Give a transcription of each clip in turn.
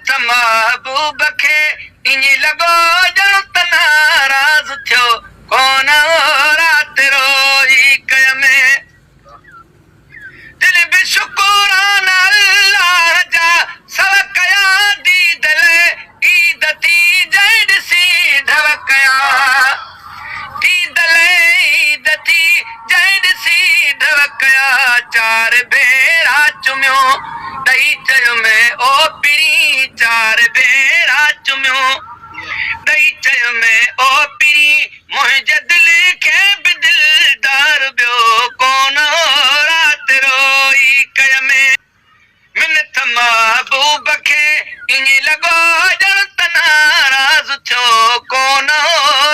त महबूब खे ईअं लॻो ॼण त नाराज़ थियो कोन राति रोई कयमें दिल बि शुकुरान अल्लाह जा सव कया दीद ईद थी जंहिं ॾिसी ढव कया दीद ईद थी जंहिं ॾिसी ढव कया चार भेरा चुमियो ॾई चयोमें ओ पिणी चार भेरा चुमियो ॾई चयोमें ओ पिणी मुंहिंजे दिल खे बि दिलदार ॿियो कोन राति रोई कयमें मिनत महबूब खे ईअं लॻो ॼण त नाराज़ थियो कोन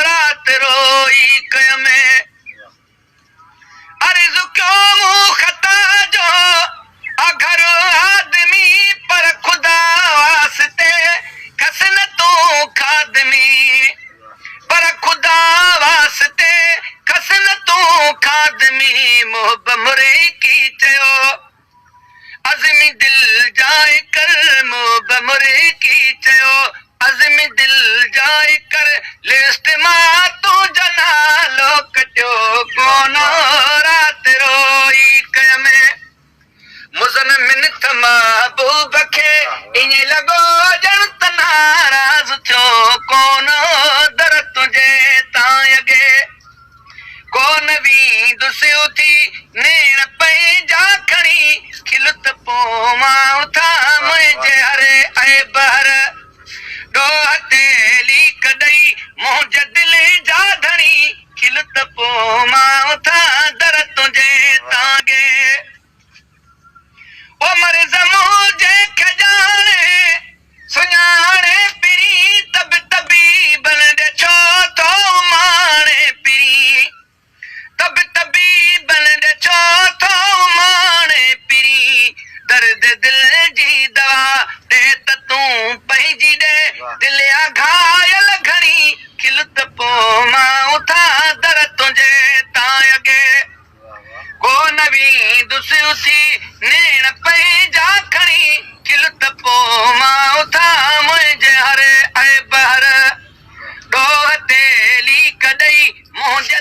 राति रोई कयमें अर्ज़ु कयो मूं ख़ता जो अगर आदमी पर खुदा वास्ते कस न तूं खादमी पर खुदा वास्ते कस न तूं खादमी मोहब मुरे की चयो अज़मी दिल जाए कर मोहब मुरे की चयो अज़मी दिल जाए कर लिस्ट मां तूं जनालो कटियो कोन राति रोई कयमें मुज़न मिनत महबूब खे ईअं लॻो ॼण त नाराज़ थियो कोन दर तुंहिंजे तां अॻे कोन वींदुसि उथी नेण पंहिंजा खणी खिलत पोइ मां उथां मुंहिंजे हरे ऐं बहर ॾोह तेली कॾई मुंहिंजे दिल जा धणी खिलत पोइ मां उथां दर तुंहिंजे तां अॻे ओ मर्ज़ मुंहिंजे खजाने सुञाणे पिरी तब तबीबन ॾे छो थो माणे पिरी तब तबीबन ॾे छो थो माणे पिरी दर्द दिल जी दवा ॾे त तूं पंहिंजी ॾे दिल जा घायल घणी खिलत पोइ मां उथां दर तुंहिंजे तां अॻे कोन वींदुसि उथी नेण पंहिंजा खणी खिलत पोइ मां उथां मुंहिंजे हरे ऐं बहर ॾोह तेली कॾई मुंहिंजे